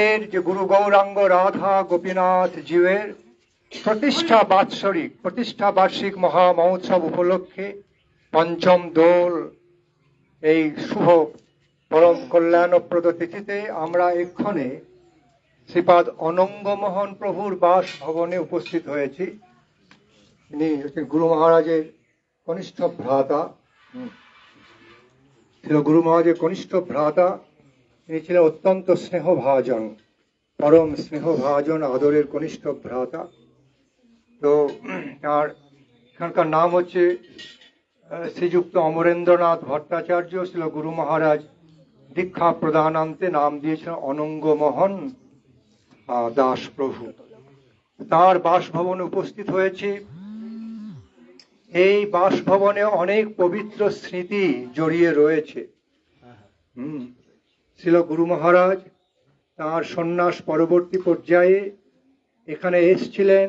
এর যে গুরু গৌরাঙ্গ রাধা গোপীনাথ জীবের প্রতিষ্ঠা বার্ষিক মহা মহোৎসব উপলক্ষে পঞ্চম দোল এই শুভ পরম কল্যাণপ্রদ তিথিতে আমরা এক্ষণে শ্রীপাদ অনঙ্গমোহন প্রভুর বাস ভবনে উপস্থিত হয়েছি। তিনি হচ্ছেন গুরু মহারাজের কনিষ্ঠ ভ্রাতা, গুরু মহারাজের কনিষ্ঠ ভ্রাতা। তিনি ছিলেন অত্যন্ত স্নেহভাজন, পরম স্নেহভাজন, আদরের কনিষ্ঠ ভ্রাতা। তো তার এখানকার নাম হচ্ছে শ্রীযুক্ত অমরেন্দ্রনাথ ভট্টাচার্য। ছিল গুরু মহারাজ দীক্ষা প্রদানান্তে নাম দিয়েছিলেন অনঙ্গমোহন দাস প্রভু। তার বাসভবনে উপস্থিত হয়েছি। এই বাসভবনে অনেক পবিত্র স্মৃতি জড়িয়ে রয়েছে। ছিল গুরু মহারাজ তার সন্ন্যাস পরবর্তী পর্যায়ে এখানে এসছিলেন।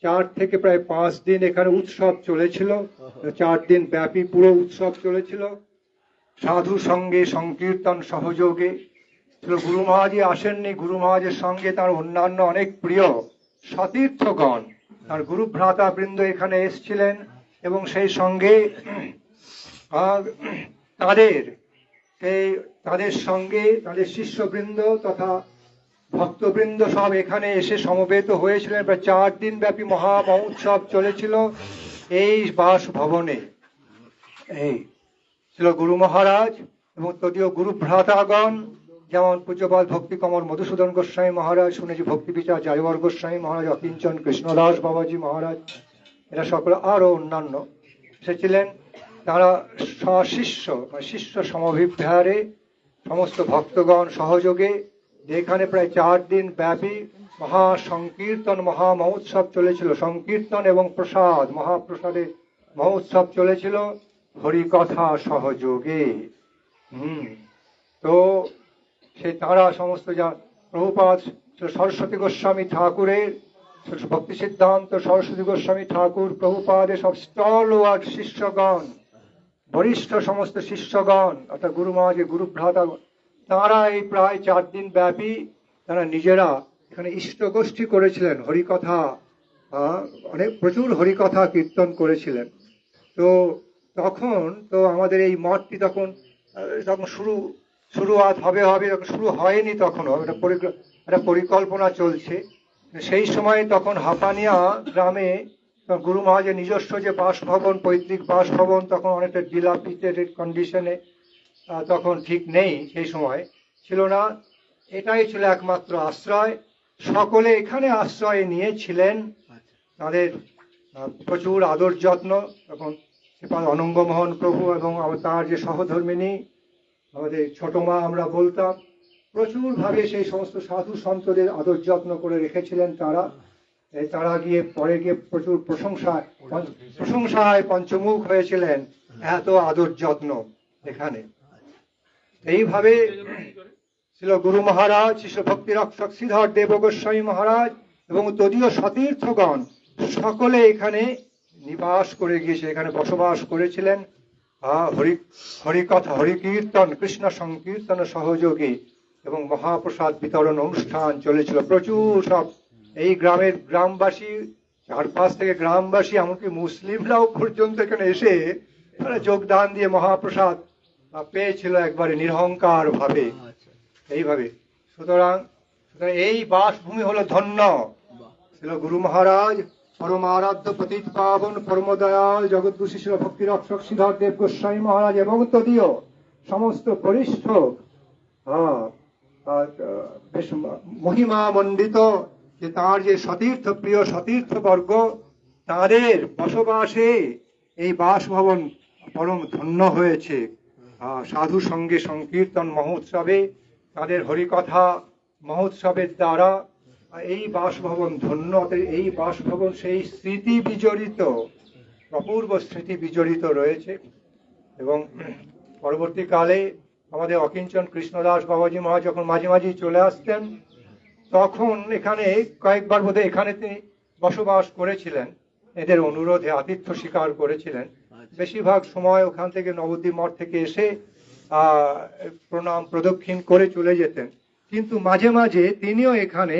4 থেকে প্রায় 5 দিন এখানে উৎসব চলেছিল। 4 দিন ব্যাপী পুরো উৎসব চলেছিল সাধু সঙ্গে সংকীর্তন সহযোগে। গুরু মহারাজই আসেননি, গুরু মহারাজের সঙ্গে তার অন্যান্য অনেক প্রিয় সতীর্থগণ, তার গুরু ভ্রাতা বৃন্দ এখানে এসছিলেন এবং সেই সঙ্গে তাদের সঙ্গে তাদের শিষ্যবৃন্দ তথা ভক্তবৃন্দ সব এখানে এসে সমবেত হয়েছিলেন। প্রায় 4 দিন ব্যাপী মহা মহোৎসব চলেছিল এই বাসভবনে। এই ছিল গুরু মহারাজ এবং তদীয় গুরু ভ্রাতাগণ, যেমন পূজ্যপাদ ভক্তি কমল মধুসূদন গোস্বামী মহারাজ, শুনেছি ভক্তি বিচার জায়বর গোস্বামী মহারাজ, অকিঞ্চন কৃষ্ণদাস বাবাজি মহারাজ, এরা সকলে আরো অন্যান্য এসেছিলেন। তারা শিষ্য সমভিপ্রায়ে সমস্ত ভক্তগণ সহযোগে যেখানে প্রায় 4 দিন ব্যাপী মহা সংকীর্তন মহা মহোৎসব চলেছিল, সংকীর্তন এবং প্রসাদ মহাপ্রসাদের মহোৎসব চলেছিল হরিকথা সহযোগে। তো সে তারা সমস্ত যা প্রভুপাদ সরস্বতী গোস্বামী ঠাকুরের ভক্তি সিদ্ধান্ত সরস্বতী গোস্বামী ঠাকুর প্রভুপাদের সব স্টলওয়ার্ড শিষ্যগণ, বরিষ্ঠ সমস্ত শিষ্যগণ অর্থাৎ গুরু মহারাজের গুরু ভ্রাতা, তারা এই প্রায় 4 দিন ব্যাপী তারা নিজেরা এখানে ইষ্ট গোষ্ঠী করেছিলেন, হরিকথা অনেক প্রচুর হরিকথা কীর্তন করেছিলেন। তো তখন তো আমাদের এই মঠটি তখন শুরুয়াত হবে তখন শুরু হয়নি, তখনও একটা পরিকল্পনা চলছে। সেই সময় তখন হাপানিয়া গ্রামে গুরু মহারাজের নিজস্ব যে বাসভবন, পৈতৃক বাসভবন, তখন অনেকটা ডিলাপিটেটেড কন্ডিশনে, তখন ঠিক নেই, সেই সময় ছিল না। এটাই ছিল একমাত্র আশ্রয়। সকলে এখানে আশ্রয় নিয়েছিলেন। তাদের প্রচুর আদর যত্ন তখন অনঙ্গমোহন প্রভু এবং তার যে সহধর্মিনী আমাদের ছোট মা আমরা বলতাম, প্রচুর ভাবে সেই সমস্ত সাধু সন্তদের আদর যত্ন করে রেখেছিলেন। তারা পরে গিয়ে প্রচুর প্রশংসায় পঞ্চমুখ হয়েছিলেন, এত আদর যত্ন এখানে। এইভাবে ছিল গুরু মহারাজ, শিষ্য ভক্তি রক্ষক শ্রীধর দেব গোস্বামী মহারাজ এবং তদীয় সতীর্থগণ সকলে এখানে নিবাস করে গিয়েছে, এখানে বসবাস করেছিলেন। হরিকথা হরিকীর্তন কৃষ্ণ সংকীর্তন সহযোগে এবং মহাপ্রসাদ বিতরণ অনুষ্ঠান চলেছিল। প্রচুর সব এই গ্রামবাসী, চারপাশ থেকে গ্রামবাসী, এমনকি মুসলিমরাও পর্যন্ত এখানে এসে তারা যোগদান দিয়ে মহাপ্রসাদ পেয়েছিল একবারে নিরহংকার ভাবে। এইভাবে সুতরাং এই বাসভূমি হলো ধন্য। ছিল গুরু মহারাজ পরমারাধ্য পতিত পাবন পরমদয়াল জগৎগুরু শিষ্য ভক্তি রক্ষক শ্রীধর দেব গোস্বামী মহারাজ এবং তদীয় সমস্ত বরিষ্ঠ মহিমা মণ্ডিত যে তার যে সতীর্থ প্রিয় সতীর্থবর্গ, তাদের বসবাসে এই বাসভবন পরম ধন্য হয়েছে। সাধু সঙ্গে সংকীর্তন মহোৎসবে, তাদের হরিকথা মহোৎসবের দ্বারা এই বাসভবন ধন্য। এই বাসভবন সেই স্মৃতি বিজড়িত, অপূর্ব স্মৃতি বিজড়িত রয়েছে। এবং পরবর্তীকালে আমাদের অকিঞ্চন কৃষ্ণদাস বাবাজি মহারাজ যখন মাঝে মাঝে চলে আসতেন, তখন এখানে কয়েকবার বোধহয় এখানে তিনি বসবাস করেছিলেন, এদের অনুরোধে আতিথ্য স্বীকার করেছিলেন। বেশিরভাগ সময় ওখান থেকে নবদ্বীপ মঠ থেকে এসে প্রণাম প্রদক্ষিণ করে চলে যেতেন। কিন্তু মাঝে মাঝে তিনিও এখানে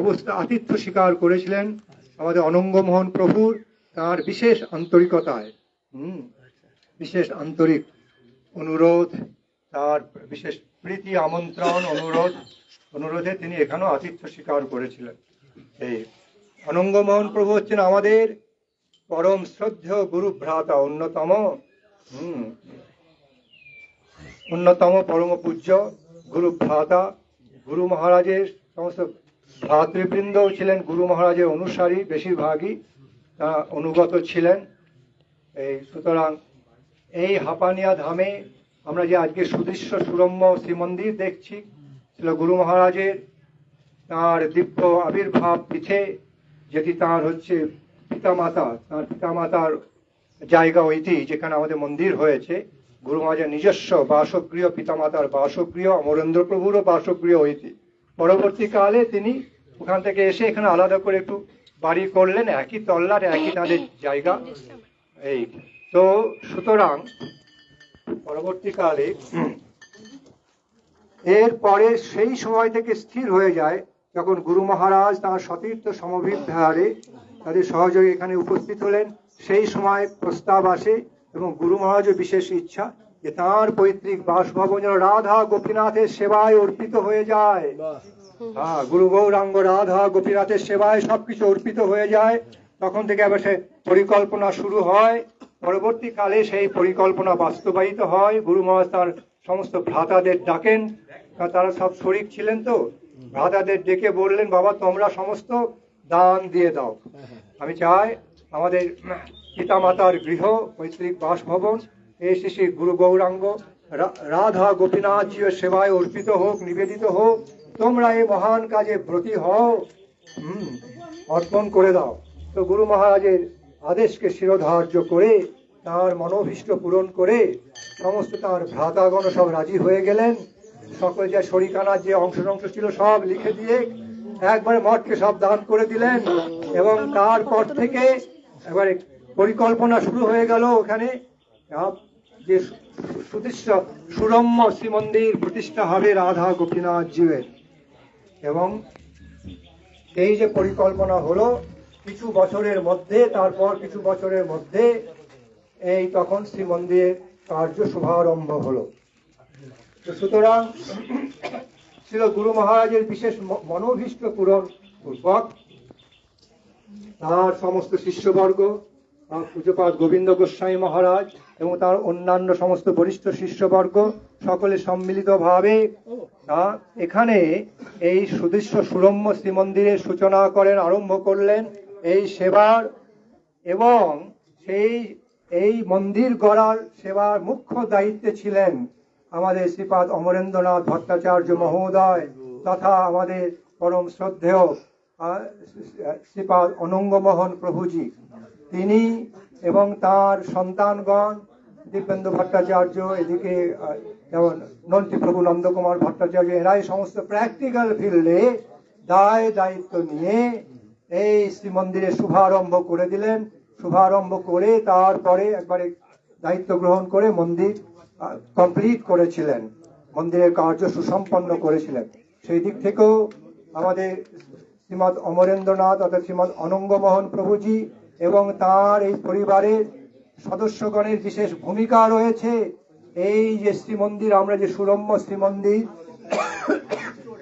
অবস্থা আতিথ্য স্বীকার করেছিলেন আমাদের অনঙ্গমোহন প্রভুর, তার বিশেষ আন্তরিকতায়, বিশেষ আন্তরিক অনুরোধ, তার বিশেষ প্রীতি আমন্ত্রণ অনুরোধে তিনি এখানেও আতিথ্য স্বীকার করেছিলেন। এই অনঙ্গমোহন প্রভু হচ্ছেন আমাদের পরম শ্রদ্ধেয় গুরু ভ্রাতা, অন্যতম পরম পূজ্য গুরু ভ্রাতা। গুরু মহারাজের সমস্ত ভ্রাতৃবৃন্দ ছিলেন গুরু মহারাজের অনুসারী, বেশিরভাগই তারা অনুগত ছিলেন। এই সুতরাং এই হাপানিয়া ধামে আমরা যে আজকে সুদৃশ্য সুরম্য শ্রীমন্দির দেখছি, ছিল গুরু মহারাজের তার দিব্য আবির্ভাব পীঠে, যেটি তার হচ্ছে পিতামাতা, তার পিতামাতার জায়গা ওইটি, যেখানে আমাদের মন্দির হয়েছে। গুরু মহারাজের নিজস্ব বাসগৃহ, পিতামাতার বাসগৃহ, অমরেন্দ্র প্রভুরও বাসগৃহ ওইটি। পরবর্তীকালে তিনি ওখান থেকে এসে এখানে আলাদা করে একটু বাড়ি করলেন, একই তল্লাট, একই তাদের জায়গা। এই তো সুতরাং পরবর্তীকালে এরপরে সেই সময় থেকে স্থির হয়ে যায়, যখন গুরু মহারাজ তাঁর সতীর্থ সমভিধারে তাদের সহযোগে এখানে উপস্থিত হলেন। সেই সময় প্রস্তাব আসে এবং গুরু মহারাজের বিশেষ ইচ্ছা যে তাঁর পৈতৃক বাসভবন যেন রাধা গোপীনাথের সেবায় অর্পিত হয়ে যায়। গুরু গৌরাঙ্গ রাধা গোপীনাথের সেবায় সবকিছু অর্পিত হয়ে যায়। তখন থেকে আবার সে পরিকল্পনা শুরু হয়। পরবর্তীকালে সেই পরিকল্পনা বাস্তবায়িত হয়। গুরু মহারাজ তার সমস্ত ভ্রাতাদের ডাকেন, তারা সব শরিক ছিলেন, তো ভ্রাতাদের ডেকে বললেন, বাবা তোমরা সমস্ত দান দিয়ে দাও, আমি চাই আমাদের পিতামাতার গৃহ পৈতৃক বাসভবন এই শ্রী গুরু গৌরাঙ্গ রাধা গোপীনাথ জির সেবায় অর্পিত হোক, নিবেদিত হোক। তোমরা এই মহান কাজে ব্রতী হও, অর্পণ করে দাও। তো গুরু মহারাজের আদেশকে শিরোধার্য করে, তার মনোভীষ্ট পূরণ করে সমস্ত তার ভ্রাতাগণ সব রাজি হয়ে গেলেন। সকল যে শরিকানার যে অংশ ছিল সব লিখে দিয়ে একবারে মঠকে সব দান করে দিলেন। এবং তারপর থেকে একবারে পরিকল্পনা শুরু হয়ে গেল ওখানে যে সুদৃশ্য সুরম্য শ্রীমন্দির প্রতিষ্ঠা হবে রাধা গোপীনাথ জীবের। এবং এই যে পরিকল্পনা হলো কিছু বছরের মধ্যে, তারপর কিছু বছরের মধ্যে এই তখন শ্রীমন্দিরের কার্য শুভারম্ভ হলো। সুতরাং ছিল গুরু মহারাজের বিশেষ মনোভীষ্ট পূরণ পূর্বক তার সমস্ত শিষ্যবর্গ, পূজ্যপাদ গোবিন্দ গোস্বামী মহারাজ এবং তার অন্যান্য সমস্ত বরিষ্ঠ শিষ্যবর্গ সকলে সম্মিলিত ভাবে এখানে এই সুদৃশ্য সুরম্য শ্রীমন্দিরের সূচনা করেন, আরম্ভ করলেন এই সেবার। এবং এই মন্দির গড়ার সেবার মুখ্য দায়িত্বে ছিলেন আমাদের শ্রীপাদ অমরেন্দ্রনাথ ভট্টাচার্য মহোদয় তথা আমাদের পরম শ্রদ্ধেয় শ্রীপাদ অনঙ্গমোহন প্রভুজি। তিনি এবং তার সন্তানগণ দীপেন্দ্র ভট্টাচার্য, এদিকে যেমন নন্তিপ্রভু নন্দকুমার ভট্টাচার্য, এরাই সমস্ত প্র্যাকটিক্যাল ফিল্ডে দায়িত্ব নিয়ে এই শ্রীমন্দিরের শুভারম্ভ করে দিলেন। শুভারম্ভ করে তারপরে একবারে দায়িত্ব গ্রহণ করে মন্দির কমপ্লিট করেছিলেন, মন্দিরের কার্য সুসম্পন্ন করেছিলেন। সেই দিক থেকেও আমাদের শ্রীমৎ অমরেন্দ্রনাথ অর্থাৎ শ্রীমৎ অনঙ্গমোহন প্রভুজি এবং তার এই পরিবারের সদস্যগণের বিশেষ ভূমিকা রয়েছে। এই যে শ্রীমন্দির, আমরা যে সুরম্য শ্রীমন্দির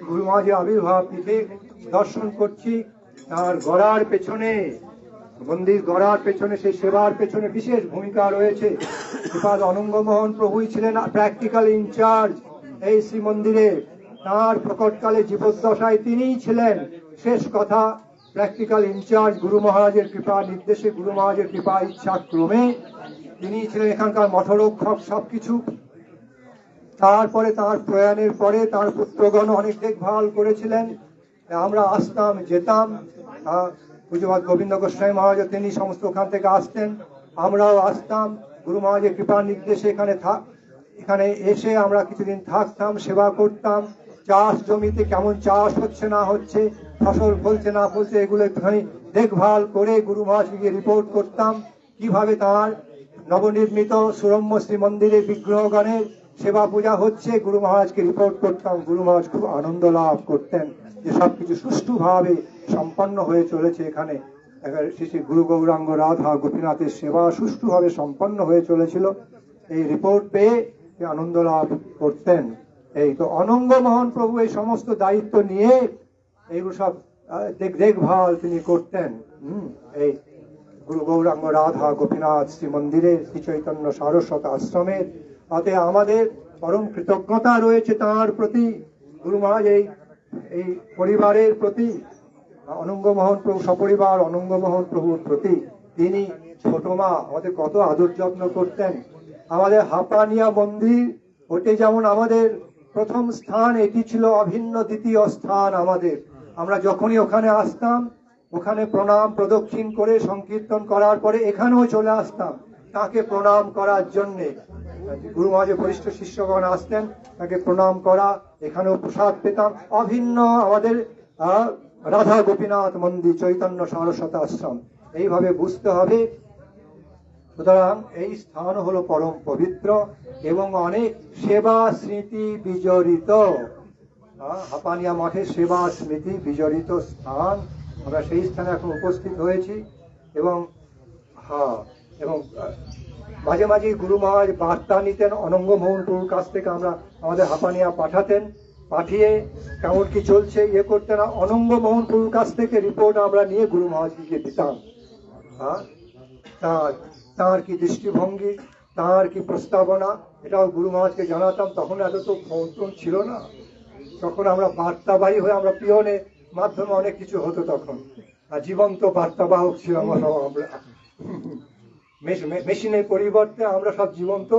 গুরু মহারাজের আবির্ভাব পীঠে দর্শন করছি, তার গড়ার পেছনে, মন্দির গড়ার পেছনে, সেই সেবার পেছনে বিশেষ ভূমিকা রয়েছে। শ্রীপাদ অনঙ্গমোহন প্রভুই ছিলেন প্র্যাকটিক্যাল ইনচার্জ এই শ্রীমন্দিরে। তার প্রকটকালে জীবদ্দশায় তিনিই ছিলেন শেষ কথা প্র্যাকটিক্যাল ইনচার্জ। গুরু মহারাজের কৃপা নির্দেশে, গুরু মহারাজের কৃপা ইচ্ছা ক্রমে তিনি ছিলেন এখানকার মঠরক্ষক সবকিছু। তারপরে তার প্রয়াণের পরে তার পুত্রগণ অনেক দেখভাল করেছিলেন। আমরা আসতাম যেতাম, পূজ্যপাদ গোবিন্দ গোস্বামী মহারাজ তিনি সমস্ত ওখান থেকে আসতেন, আমরাও আসতাম। গুরু মহারাজের কৃপা নির্দেশে এখানে এসে আমরা কিছুদিন থাকতাম, সেবা করতাম। চাষ জমিতে কেমন চাষ হচ্ছে না হচ্ছে, ফসল ফলছে না ফলছে, এগুলো একটুখানি দেখভাল করে গুরু মহারাজকে রিপোর্ট করতাম। কিভাবে তার নবনির্মিত সুরম্য শ্রী মন্দিরের বিগ্রহগণের সেবা পূজা হচ্ছে, গুরু মহারাজকে রিপোর্ট করতাম। গুরু মহারাজ খুব আনন্দ লাভ করতেন যে সবকিছু সুষ্ঠুভাবে সম্পন্ন হয়ে চলেছে এখানে। শ্রী শ্রী গুরু গৌরাঙ্গ রাধা গোপীনাথের সেবা সুষ্ঠুভাবে সম্পন্ন হয়ে চলেছিল, এই রিপোর্ট পেয়ে আনন্দ লাভ করতেন। এই তো অনঙ্গ মোহন প্রভু এই সমস্ত দায়িত্ব নিয়ে এইগুলো সব দেখভাল তিনি করতেন। এই গুরু গৌরাঙ্গ রাধা গোপীনাথ শ্রী মন্দিরের শ্রী চৈতন্য সারস্বত আশ্রমের তাতে আমাদের পরম কৃতজ্ঞতা রয়েছে তাঁর প্রতি, গুরু মহারাজ এই পরিবারের প্রতি, অনঙ্গমোহন প্রভু সপরিবার অনঙ্গমোহন প্রভুর প্রতি। তিনি ছোট মা আমাদের কত আদর যত্ন করতেন। আমাদের হাপানিয়া মন্দির ওটি যেমন আমাদের প্রথম স্থান, এটি ছিল অভিন্ন দ্বিতীয় স্থান আমাদের। আমরা যখনই ওখানে আসতাম, ওখানে প্রণাম প্রদক্ষিণ করে সংকীর্তন করার পরে এখানেও চলে আসতাম তাকে প্রণাম করার জন্যে। গুরু মহারাজের বরিষ্ঠ শিষ্যগণ আসতেন, তাকে প্রণাম করা, এখানেও প্রসাদ পেতাম। অভিন্ন আমাদের রাধা গোপীনাথ মন্দির চৈতন্য সারস্বত আশ্রম, এইভাবে বুঝতে হবে। সুতরাং এই স্থান হলো পরম পবিত্র এবং অনেক সেবা স্মৃতি বিজড়িত। হাপানিয়া মঠের সেবা স্মৃতি বিজড়িত স্থান, আমরা সেই স্থানে এখন উপস্থিত হয়েছি। এবং এবং মাঝে মাঝে গুরু মহারাজ বার্তা নিতেন অনঙ্গমোহন প্রভুর কাছ থেকে, আমরা আমাদের হাপানিয়া পাঠাতেন, পাঠিয়ে কেমন কি চলছে ইয়ে করতেন, অনঙ্গমোহন প্রভুর কাছ থেকে রিপোর্ট আমরা নিয়ে গুরু মহারাজকে দিতাম। তাঁর কি দৃষ্টিভঙ্গি, তাঁর কি প্রস্তাবনা, এটাও গুরু মহারাজকে জানাতাম। তখন এত তো ফোন টোন ছিল না, তখন আমরা বার্তাবাহী হয়ে, আমরা পিয়নের মাধ্যমে অনেক কিছু হতো তখন, আর জীবন্ত বার্তাবাহক ছিলাম আমরা। মেশিনের পরিবর্তে আমরা সব জীবন্ত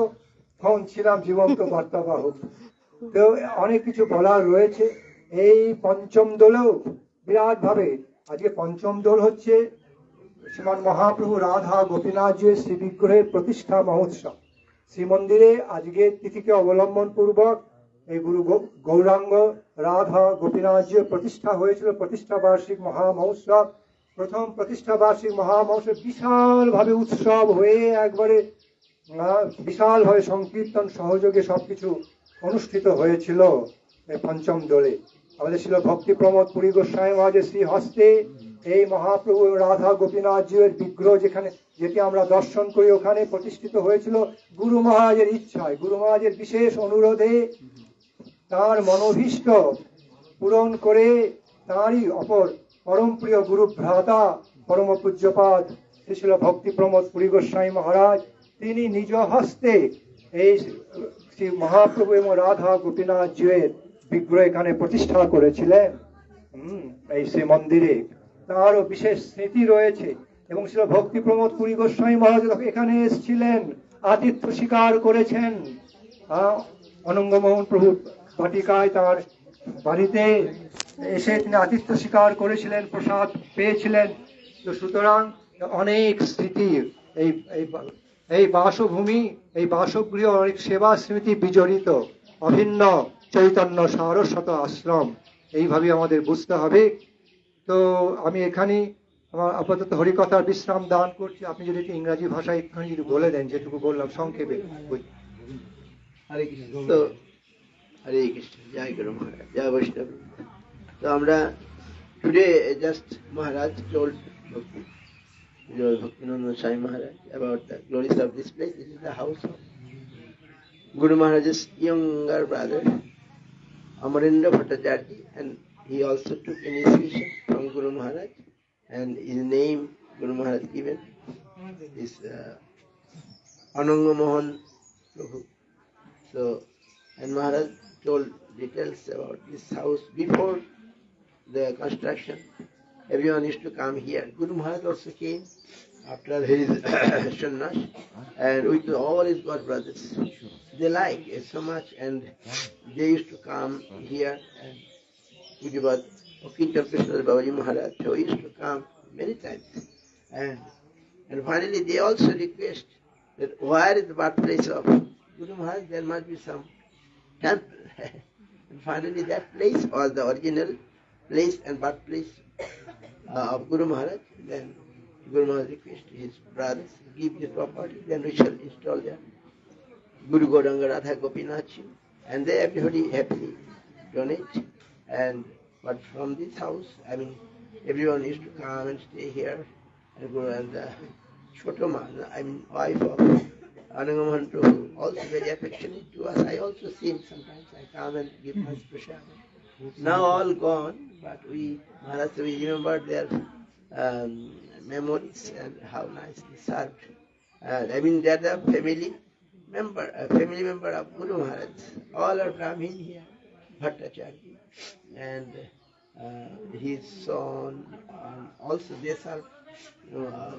ফোন ছিলাম, জীবন্ত বার্তাবাহক। তো অনেক কিছু বলার রয়েছে। এই পঞ্চম দোলেও বিরাট ভাবে, আজকে পঞ্চম দোল হচ্ছে শ্রীমান মহাপ্রভু রাধা গোপীনাথজির শ্রী বিগ্রহের প্রতিষ্ঠা মহোৎসব। শ্রীমন্দিরে আজকের তিথিকে অবলম্বন পূর্বক এই গুরু গৌরাঙ্গ রাধা গোপীনাথজির প্রতিষ্ঠা হয়েছিল। প্রতিষ্ঠা বার্ষিক মহা মহোৎসব, প্রথম প্রতিষ্ঠা বার্ষিক মহা মহোৎসব বিশাল ভাবে উৎসব হয়ে একবারে বিশাল ভাবে সংকীর্তন সহযোগে সবকিছু অনুষ্ঠিত হয়েছিল পঞ্চম দোলে। আমাদের ছিল ভক্তি প্রমোদ পুরী গোস্বামী মহারাজের শ্রী হস্তে এই মহাপ্রভু রাধা গোপীনাথজির বিগ্রহ যেটি আমরা দর্শন করি ওখানে প্রতিষ্ঠিত হয়েছিল গুরু মহারাজের ইচ্ছায়, গুরু মহারাজের বিশেষ অনুরোধে। তার মনোভীষ্ট পূরণ করে তাঁরই অপর পরম প্রিয় গুরু ভ্রাতা পরম পূজ্যপাদ শ্রী ছিল ভক্তি প্রমোদ পুরী গোস্বামী মহারাজ, তিনি নিজ হস্তে এই শ্রী মহাপ্রভু এবং রাধা গোপীনাথজির বিগ্রহ এখানে প্রতিষ্ঠা করেছিলেন এই শ্রী মন্দিরে। তারও বিশেষ স্মৃতি রয়েছে। এবং ছিল ভক্তি প্রমোদ পুরী গোস্বামী মহারাজ এখানে এসেছিলেন, আতিথ্য স্বীকার করেছেন। অনঙ্গমোহন প্রভু বাটিকায় তার বাড়িতে এসে তিনি আতিথ্য স্বীকার করেছিলেন, প্রসাদ পেয়েছিলেন। তো সুতরাং অনেক স্মৃতি এই বাসভূমি, এই বাসগৃহ অনেক সেবা স্মৃতি বিজড়িত অভিন্ন চৈতন্য সারস্বত আশ্রম, এইভাবে আমাদের বুঝতে হবে। তো আমি এখানেই আমার আপাতত হরিকথার বিশ্রাম দান করছি। আপনি যদি ইংরাজি ভাষায় একটুখানি যদি বলে দেন, যেটুকু বললাম সংক্ষেপে। হরে কৃষ্ণ। তো হরে কৃষ্ণ, জয় গুরু মহারাজ, জয় বৈষ্ণব। তো আমরা today just Maharaj told Bhaktinanda Sai Maharaj about the glories of this place. This is the house of Guru Maharaj's younger brother Amarendra Bhattacharya, and he also took initiation from Guru Maharaj, and his name Guru Maharaj given is Anangamohan Prabhu. So, and Maharaj told details about this house before the construction. Everyone used to come here. Guru Maharaj also came after his sannyas, and with all his god brothers. They like it so much, and they used to come here. And Pujabad Kirtan Krishna Babaji Maharaj, so he used to come many times. And finally they also request that where is the birthplace of Guru Maharaj? There must be some temple. And finally that place was the original place and birthplace of Guru Maharaj. Then Guru Maharaj requested his brothers, give this property, then we shall install there Guru Gauranga Radha Gopinath, and they everybody happily donate. And but from this house, I mean, everyone used to come and stay here. And Guru and Chotoma, I mean, wife of Anangamohan Prabhu, also very affectionate to us. I also see him sometimes. I come and give my prasad. Now all gone, but Maharaj, we remember their memories and how nice they served. I mean, they're the family member of Guru Maharaj. All are Brahmin here, Bhattacharya, and his son, and also they serve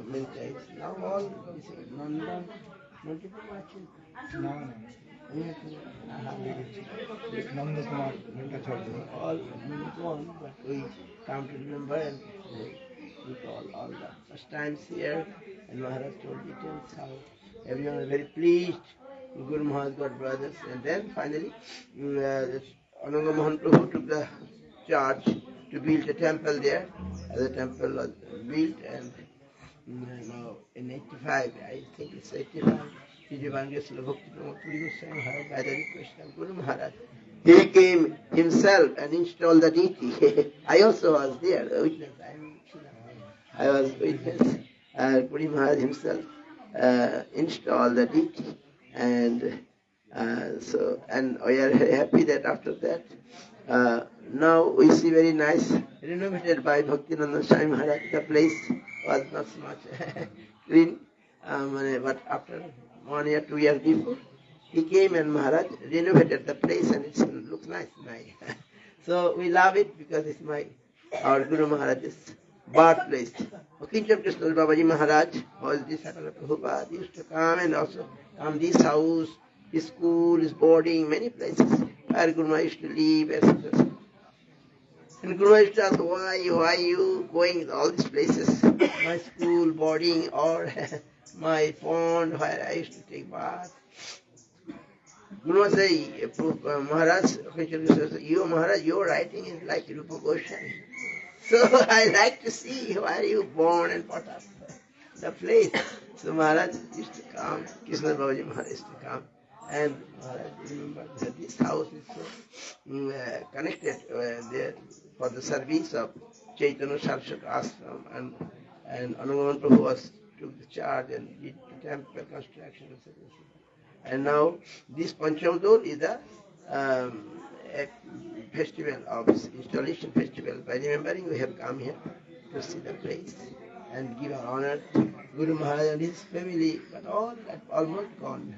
many times. Now all this Nandan, Nanda Kumar Bhattacharya. all gone, but we come to remember and recall all the first times here, and Maharaj told details how everyone was very pleased. Guru Maharaj got brothers, and then finally Ananga Mohan Prabhu took the charge to build a temple there. The temple was built, and now in 85, I think it's 85, Vijayavangeshwara Bhakti Pramod Puri Goswami Maharaj, by the request of Guru Maharaj, he came himself and installed the deity. I also was there, a witness. I was witness. Puri Maharaj himself installed the deity, and and we are very happy that after that, now we see very nice, renovated by Bhaktinanda Swami Maharaj. The place was not so much clean, but after 1 year, 2 years before, he came and Maharaj renovated the place, and it looks nice. So we love it because it's our Guru Maharaj's birthplace. Kinchan Krishna Babaji Maharaj was disciple of Prabhupada. He used to come and also come this house, his school, his boarding, many places where Guru Maharaj used to live, etc. And Guru Maharaj used to ask, why you going to all these places? My school, boarding, or my pond where I used to take bath. Guru Maharaj say, Maharaj, your writing is like Rupa Goswami. So I like to see where you born and brought up the place. So Maharaj used to come, Krishna Babaji Maharaj used to come. And Maharaj remember that this house is so connected there for the service of Chaitanya Saraswati Ashram, and Anangamohan Prabhu took the charge and did the temple construction, etc. And now this Panchamadol is a festival of installation festival. By remembering, we have come here to see the place and give our honor to Guru Maharaj and his family, but all that almost gone.